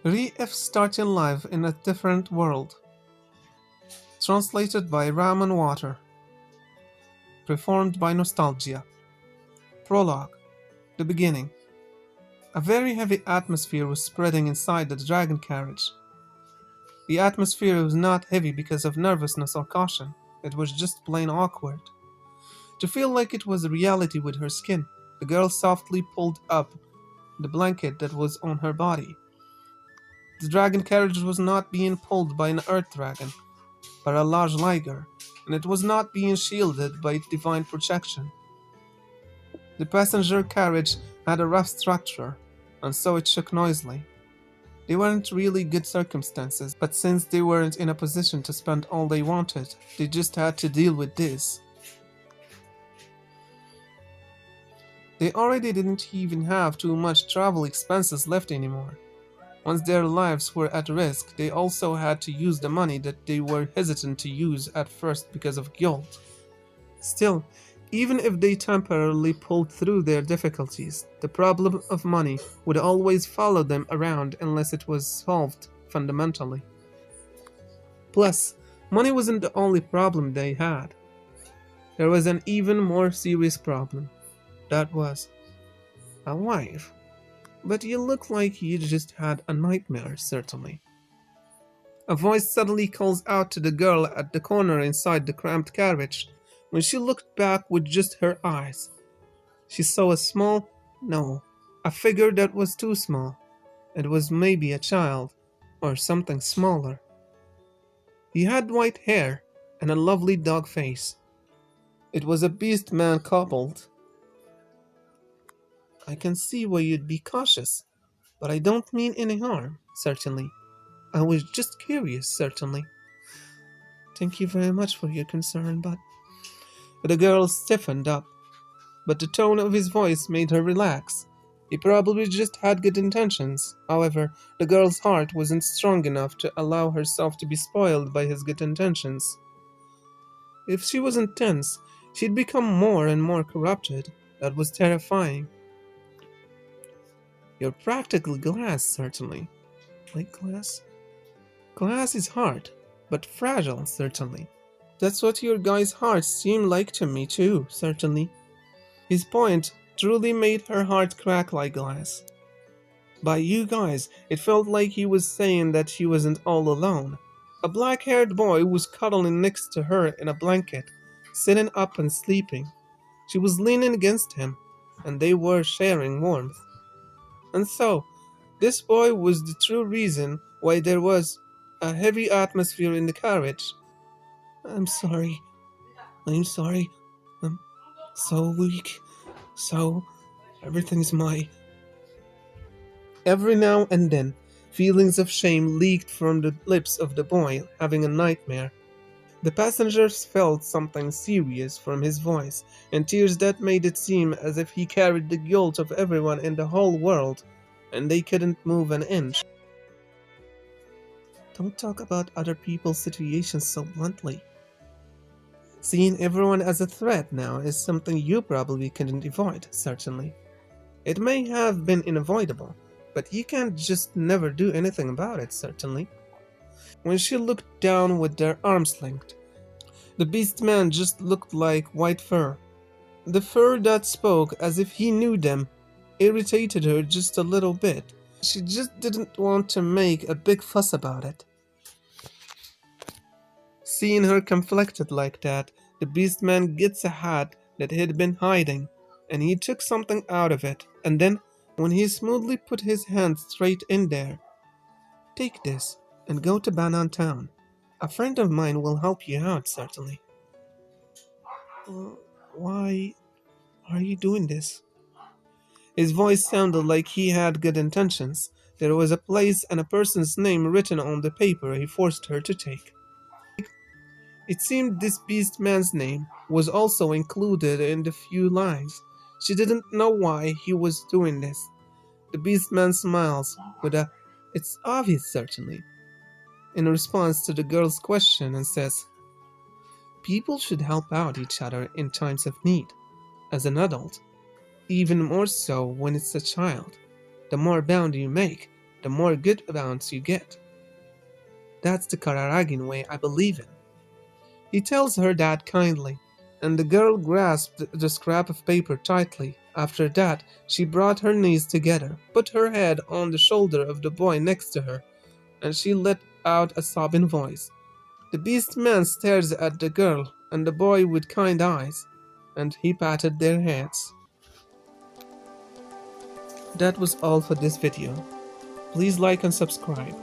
Re-If Starting Life in a Different World. Translated by Ramen Water. Performed by Nostalgia. Prologue. The beginning. A very heavy atmosphere was spreading inside the dragon carriage. The atmosphere was not heavy because of nervousness or caution. It was just plain awkward. To feel like it was a reality with her skin, the girl softly pulled up the blanket that was on her body. The dragon carriage was not being pulled by an earth dragon, but a large liger, and it was not being shielded by divine protection. The passenger carriage had a rough structure, and so it shook noisily. They weren't really good circumstances, but since they weren't in a position to spend all they wanted, they just had to deal with this. They already didn't even have too much travel expenses left anymore. Once their lives were at risk, they also had to use the money that they were hesitant to use at first because of guilt. Still, even if they temporarily pulled through their difficulties, the problem of money would always follow them around unless it was solved fundamentally. Plus, money wasn't the only problem they had. There was an even more serious problem. That was a wife. But you look like you just had a nightmare, certainly. A voice suddenly calls out to the girl at the corner inside the cramped carriage. When she looked back with just her eyes, she saw a figure that was too small. It was maybe a child, or something smaller. He had white hair and a lovely dog face. It was a beast man coupled. I can see why you'd be cautious, but I don't mean any harm, certainly. I was just curious, certainly. Thank you very much for your concern, but... The girl stiffened up, but the tone of his voice made her relax. He probably just had good intentions. However, the girl's heart wasn't strong enough to allow herself to be spoiled by his good intentions. If she wasn't tense, she'd become more and more corrupted. That was terrifying. You're practically glass, certainly. Like glass? Glass is hard, but fragile, certainly. That's what your guys' hearts seem like to me, too, certainly. His point truly made her heart crack like glass. By you guys, it felt like he was saying that she wasn't all alone. A black-haired boy was cuddling next to her in a blanket, sitting up and sleeping. She was leaning against him, and they were sharing warmth. And so, this boy was the true reason why there was a heavy atmosphere in the carriage. I'm sorry. I'm so weak. Everything's my... Every now and then, feelings of shame leaked from the lips of the boy having a nightmare. The passengers felt something serious from his voice, and tears that made it seem as if he carried the guilt of everyone in the whole world, and they couldn't move an inch. Don't talk about other people's situations so bluntly. Seeing everyone as a threat now is something you probably couldn't avoid, certainly. It may have been unavoidable, but you can't just never do anything about it, certainly. When she looked down with their arms linked, the beast man just looked like white fur. The fur that spoke as if he knew them irritated her just a little bit. She just didn't want to make a big fuss about it. Seeing her conflicted like that, the beast man gets a hat that he'd been hiding, and he took something out of it, and then, when he smoothly put his hand straight in there, take this and go to Banan Town. A friend of mine will help you out, certainly. Why are you doing this? His voice sounded like he had good intentions. There was a place and a person's name written on the paper he forced her to take. It seemed this beast man's name was also included in the few lines. She didn't know why he was doing this. The beast man smiles with a, "It's obvious, certainly," in response to the girl's question and says, people should help out each other in times of need. As an adult, even more so when it's a child. The more bound you make, the more good bounce you get. That's the Kararagin way I believe in. He tells her that kindly, and the girl grasped the scrap of paper tightly. After that, she brought her knees together, put her head on the shoulder of the boy next to her, and she let out a sobbing voice. The beast man stares at the girl and the boy with kind eyes, and he patted their heads. That was all for this video. Please like and subscribe.